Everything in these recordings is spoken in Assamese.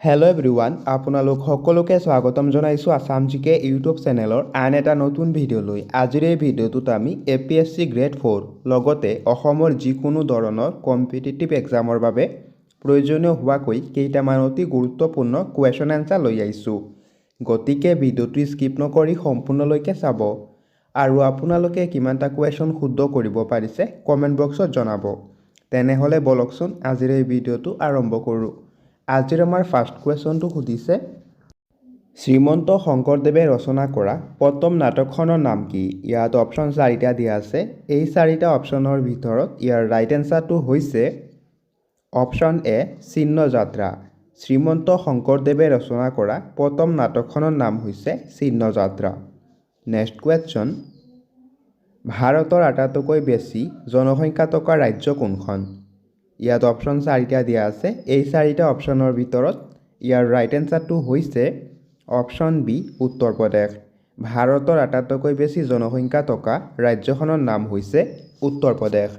হেল্ল' এভৰিৱান, আপোনালোক সকলোকে স্বাগতম জনাইছোঁ আছাম জিকে ইউটিউব চেনেলৰ আন এটা নতুন ভিডিঅ'লৈ। আজিৰ এই ভিডিঅ'টোত আমি APSC গ্ৰেড 4 লগতে অসমৰ যিকোনো ধৰণৰ কম্পিটিটিভ এক্সামৰ বাবে প্ৰয়োজনীয় হোৱাকৈ কেইটামান অতি গুৰুত্বপূৰ্ণ কুৱেশ্যন এনচাৰ লৈ আহিছোঁ। গতিকে ভিডিঅ'টো স্কিপ নকৰি সম্পূৰ্ণলৈকে চাব আৰু আপোনালোকে কিমানটা কুৱেশ্যন শুদ্ধ কৰিব পাৰিছে কমেণ্ট বক্সত জনাব। তেনেহ'লে বলকচোন আজিৰ এই ভিডিঅ'টো আৰম্ভ কৰোঁ। আজিৰ আমাৰ ফাৰ্ষ্ট কুৱেশ্যনটো সুধিছে, শ্ৰীমন্ত শংকৰদেৱে ৰচনা কৰা প্ৰথম নাটকখনৰ নাম কি? ইয়াত অপশ্যন 4টা দিয়া আছে। এই 4টা অপশ্যনৰ ভিতৰত ইয়াৰ ৰাইট এনচাৰটো হৈছে অপশ্যন এ চিহ্নযাত্ৰা। শ্ৰীমন্ত শংকৰদেৱে ৰচনা কৰা প্ৰথম নাটকখনৰ নাম হৈছে চিহ্নযাত্ৰা। নেক্সট কুৱেশ্যন, ভাৰতৰ আটাইতকৈ বেছি জনসংখ্যা থকা ৰাজ্য কোনখন? ইয়াত অপশ্যন 4টা দিয়া আছে। এই 4টা অপশ্যনৰ ভিতৰত ইয়াৰ ৰাইট এনচাৰটো হৈছে অপশ্যন বি উত্তৰ প্ৰদেশ। ভাৰতৰ আটাইতকৈ বেছি জনসংখ্যা থকা ৰাজ্যখনৰ নাম হৈছে উত্তৰ প্ৰদেশ।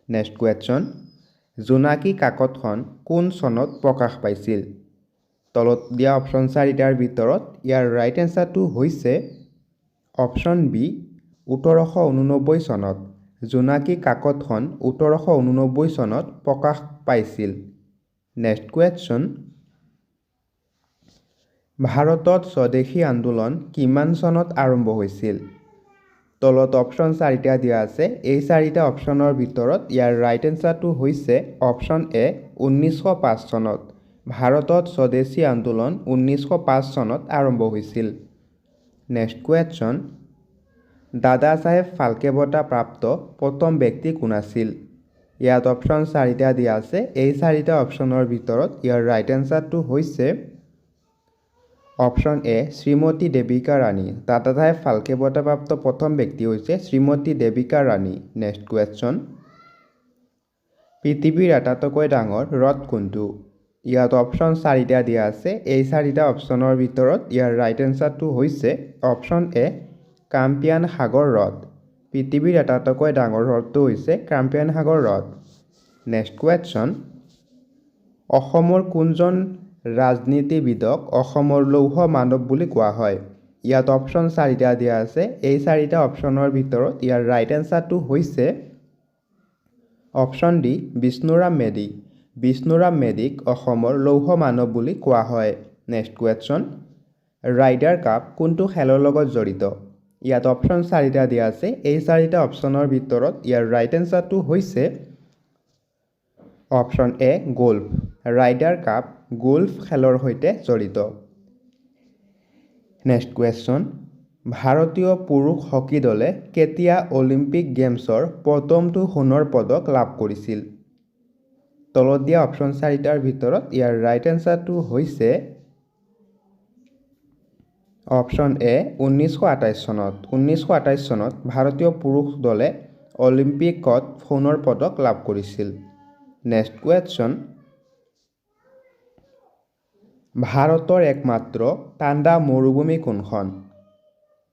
নেক্সট কুৱেশ্যন, জোনাকী কাকতখন কোন চনত প্ৰকাশ পাইছিল? তলত দিয়া অপশ্যন 4টাৰ ভিতৰত ইয়াৰ ৰাইট এনচাৰটো হৈছে অপশ্যন বি 1889 চনত। জোনাকী কাকতখন 1889 চনত প্ৰকাশ পাইছিল। নেক্সট কুৱেশ্যন, ভাৰতত স্বদেশী আন্দোলন কিমান চনত আৰম্ভ হৈছিল? তলত অপশ্যন 4টা দিয়া আছে। এই 4টা অপশ্যনৰ ভিতৰত ইয়াৰ ৰাইট এনচাৰটো হৈছে অপশ্যন এ 1905 চনত। ভাৰতত স্বদেশী আন্দোলন 1905 চনত আৰম্ভ হৈছিল। নেক্সট কুৱেশ্যন, দাদা চাহেব ফাল্কে বঁটা প্ৰাপ্ত প্ৰথম ব্যক্তি কোন আছিল? ইয়াত অপশ্যন 4টা দিয়া আছে। এই 4টা অপশ্যনৰ ভিতৰত ইয়াৰ ৰাইট এনচাৰটো হৈছে অপশ্যন এ শ্ৰীমতী দেৱিকা ৰাণী। দাদা চাহেব ফাল্কে বঁটা প্ৰাপ্ত প্ৰথম ব্যক্তি হৈছে শ্ৰীমতী দেৱিকা ৰাণী। নেক্সট কুৱেশ্যন, পৃথিৱীৰ আটাইতকৈ ডাঙৰ হ্ৰদ কোনটো? ইয়াত অপশ্যন 4টা দিয়া আছে। এই 4টা অপশ্যনৰ ভিতৰত ইয়াৰ ৰাইট এনচাৰটো হৈছে অপশ্যন এ কাস্পিয়ান সাগৰ হ্ৰদ। পৃথিৱীৰ আটাইতকৈ ডাঙৰ হ্ৰদটো হৈছে কাস্পিয়ান সাগৰ হ্ৰদ। নেক্সট কুৱেশ্যন, অসমৰ কোনজন ৰাজনীতিবিদক অসমৰ লৌহ মানৱ বুলি কোৱা হয়? ইয়াত অপশ্যন 4টা দিয়া আছে। এই 4টা অপশ্যনৰ ভিতৰত ইয়াৰ ৰাইট এনচাৰটো হৈছে অপশ্যন ডি বিষ্ণুৰাম মেধি। বিষ্ণুৰাম মেধিক অসমৰ লৌহ মানৱ বুলি কোৱা হয়। নেক্সট কুৱেশ্যন, ৰাইডাৰ কাপ কোনটো খেলৰ লগত জড়িত? ইয়াত অপশ্যন 4টা দিয়া আছে। এই 4টা অপশ্যনৰ ভিতৰত ইয়াৰ ৰাইট এনচাৰটো হৈছে option A golf. Rider cup golf খেলৰ সৈতে জড়িত। নেক্সট কুৱেশ্যন, ভাৰতীয় পুৰুষ হকী দলে কেতিয়া অলিম্পিক গেমছৰ প্ৰথমটো সোণৰ পদক লাভ কৰিছিল? তলত দিয়া অপশ্যন 4টাৰ ভিতৰত ইয়াৰ ৰাইট এনচাৰটো হৈছে অপশ্যন এ 1928 চনত। 1928 চনত ভাৰতীয় পুৰুষ দলে অলিম্পিকত সোণৰ পদক লাভ কৰিছিল। নেক্সট কুৱেশ্যন, ভাৰতৰ একমাত্ৰ ঠাণ্ডা মৰুভূমি কোনখন?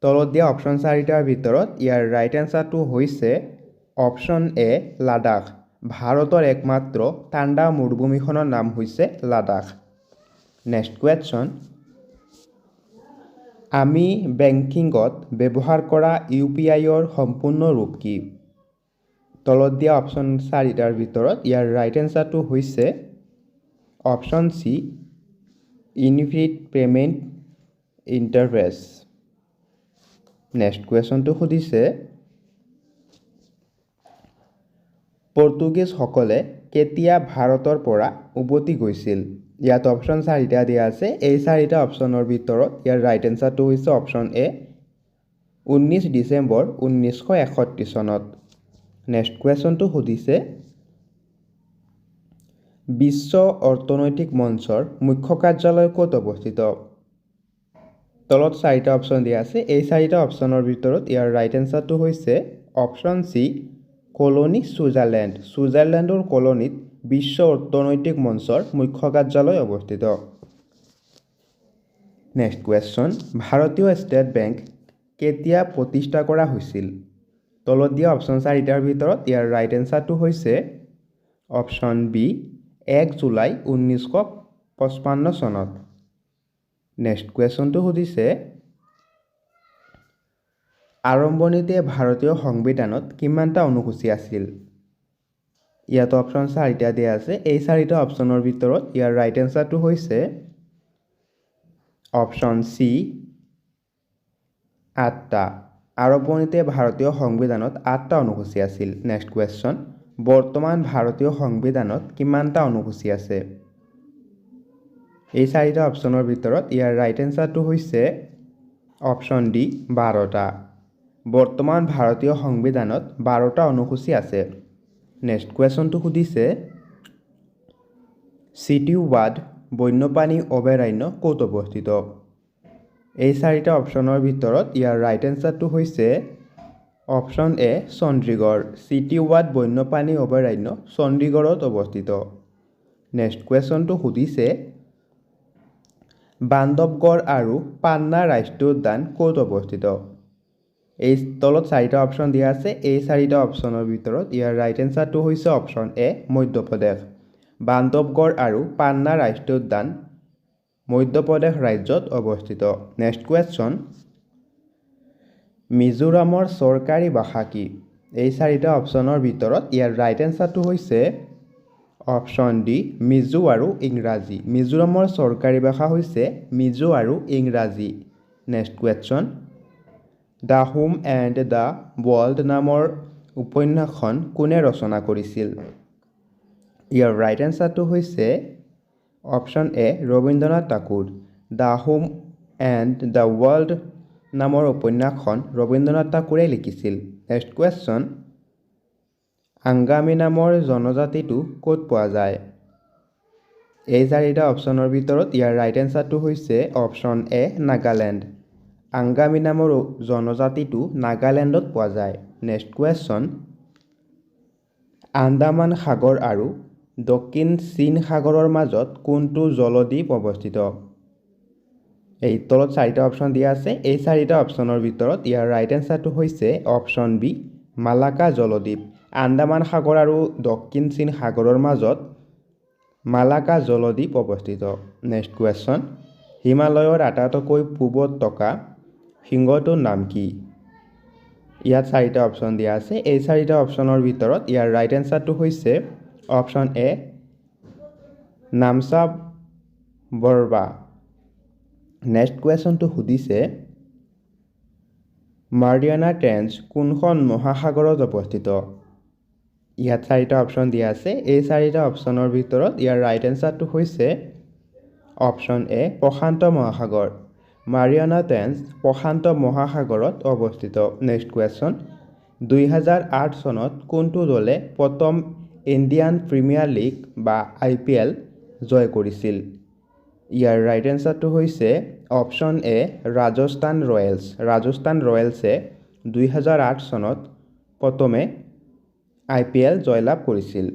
তলত দিয়া অপশ্যন 4টাৰ ভিতৰত ইয়াৰ ৰাইট এনচাৰটো হৈছে অপশ্যন এ লাডাখ। ভাৰতৰ একমাত্ৰ ঠাণ্ডা মৰুভূমিখনৰ নাম হৈছে লাডাখ। নেক্সট কুৱেশ্যন, আমি বেংকিঙত ব্যৱহাৰ কৰা UPIৰ সম্পূৰ্ণ ৰূপ কি? তলত দিয়া অপশ্যন 4টাৰ ভিতৰত ইয়াৰ ৰাইট এনচাৰটো হৈছে option C infinite payment interface. Next কুৱেশ্যনটো সুধিছে, পৰ্তুগীজসকলে কেতিয়া ভাৰতৰ পৰা উভতি গৈছিল? ইয়াত অপশ্যন 4টা দিয়া আছে। এই 4টা অপশ্যনৰ ভিতৰত ইয়াৰ ৰাইট এনচাৰটো হৈছে অপশ্যন এ 19 ডিচেম্বৰ 1961 চনত। নেক্সট কুৱেশ্যনটো সুধিছে, বিশ্ব অৰ্থনৈতিক মঞ্চৰ মুখ্য কাৰ্যালয় ক'ত অৱস্থিত? তলত 4টা অপশ্যন দিয়া আছে। এই 4টা অপশ্যনৰ ভিতৰত ইয়াৰ ৰাইট এনচাৰটো হৈছে অপশ্যন চি কলনী ছুইজাৰলেণ্ড। ছুইজাৰলেণ্ডৰ কলনীত বিশ্ব অৰ্থনৈতিক মঞ্চৰ মুখ্য কাৰ্যালয় অৱস্থিত। নেক্সট কুৱেশ্যন, ভাৰতীয় ষ্টেট বেংক কেতিয়া প্ৰতিষ্ঠা কৰা হৈছিল? তলত দিয়া অপশ্যন 4টাৰ ভিতৰত ইয়াৰ ৰাইট এনচাৰটো হৈছে অপশ্যন বি 1 জুলাই 1955 চনত নেক্সট কুৱেশ্যনটো সুধিছে আৰম্ভণিতে ভাৰতীয় সংবিধানত কিমানটা অনুসূচী আছিল ইয়াত অপশ্যন 4টা দিয়া আছে এই 4টা অপশ্যনৰ ভিতৰত ইয়াৰ ৰাইট এনসাৰটো হৈছে অপশ্যন সি 8টা আৰম্ভণিতে ভাৰতীয় সংবিধানত 8টা অনুসূচী আছিল নেক্সট কুৱেশ্যন বৰ্তমান ভাৰতীয় সংবিধানত কিমানটা অনুসূচী আছে এই 4টা অপশ্যনৰ ভিতৰত ইয়াৰ ৰাইট এনসাৰটো হৈছে অপশ্যন ডি 12টা বৰ্তমান ভাৰতীয় সংবিধানত 12টা অনুসূচী আছে নেক্সট কুৱেশ্যনটো সুধিছে চিটি ৱাড বন্যপ্ৰাণী অভয়াৰণ্য ক'ত অৱস্থিত এই 4টা অপশ্যনৰ ভিতৰত ইয়াৰ ৰাইট এনসাৰটো হৈছে option A Chandigarh city ward বন্যপ্ৰাণী অভয়াৰণ্য চণ্ডীগড়ত অৱস্থিত নেক্সট কুৱেশ্যনটো সুধিছে বান্ধৱগড় আৰু পান্না ৰাষ্ট্ৰীয় উদ্যান ক'ত অৱস্থিত এই তলত 4টা অপশ্যন দিয়া আছে এই 4টা অপশ্যনৰ ভিতৰত ইয়াৰ ৰাইট এনসাৰটো হৈছে অপশ্যন এ মধ্যপ্ৰদেশ বান্ধৱগড় আৰু পান্না ৰাষ্ট্ৰীয় উদ্যান মধ্যপ্ৰদেশ ৰাজ্যত অৱস্থিত নেক্সট কুৱেশ্যন মিজোৰামৰ চৰকাৰী ভাষা কি এই 4টা অপশ্যনৰ ভিতৰত ইয়াৰ ৰাইট এনসাৰটো হৈছে অপশ্যন ডি মিজো আৰু ইংৰাজী মিজোৰামৰ চৰকাৰী ভাষা হৈছে মিজো আৰু ইংৰাজী next question the home and the world নামৰ উপন্যাসখন কোনে ৰচনা কৰিছিল ইয়াৰ ৰাইট এনসাৰটো হৈছে option A Rabindranath Thakur the home and the world নামৰ উপন্যাসখন ৰবীন্দ্ৰনাথ ঠাকুৰে লিখিছিল নেক্সট কুৱেশ্যন আংগামী নামৰ জনজাতিটো ক'ত পোৱা যায় এই 4টা অপশ্যনৰ ভিতৰত ইয়াৰ ৰাইট এনসাৰটো হৈছে অপশ্যন এ নাগালেণ্ড আংগামী নামৰ জনজাতিটো নাগালেণ্ডত পোৱা যায় নেক্সট কুৱেশ্যন আন্দামান সাগৰ আৰু দক্ষিণ চীন সাগৰৰ মাজত কোনটো জলদ্বীপ অৱস্থিত এই তলত 4টা অপশ্যন দিয়া আছে এই 4টা অপশ্যনৰ ভিতৰত ইয়াৰ ৰাইট এনসাৰটো হৈছে অপশ্যন বি মালাকা জলদ্বীপ আন্দামান সাগৰ আৰু দক্ষিণ চীন সাগৰৰ মাজত মালাকা জলদ্বীপ অৱস্থিত নেক্সট কুৱেশ্যন হিমালয়ৰ আটাইতকৈ পূবত থকা শৃংগটোৰ নাম কি ইয়াত 4টা অপশ্যন দিয়া আছে এই 4টা অপশ্যনৰ ভিতৰত ইয়াৰ ৰাইট এনসাৰটো হৈছে অপশ্যন এ নামচা বৰবা নেক্সট কুৱেশ্যনটো সুধিছে মাৰিয়ানা ট্ৰেঞ্চ কোনখন মহাসাগৰত অৱস্থিত ইয়াত 4টা অপশ্যন দিয়া আছে এই 4টা অপশ্যনৰ ভিতৰত ইয়াৰ ৰাইট এনসাৰটো হৈছে অপশ্যন এ প্ৰশান্ত মহাসাগৰ মাৰিয়ানা ট্ৰেঞ্চ প্ৰশান্ত মহাসাগৰত অৱস্থিত নেক্সট কুৱেশ্যন 2008 চনত কোনটো দলে প্ৰথম ইণ্ডিয়ান প্ৰিমিয়াৰ লীগ বা IPL জয় কৰিছিল ইয়াৰ ৰাইট এনসাৰটো হৈছে অপশ্যন এ ৰাজস্থান ৰয়েলছে 2008 চনত প্ৰথমে IPL জয়লাভ কৰিছিল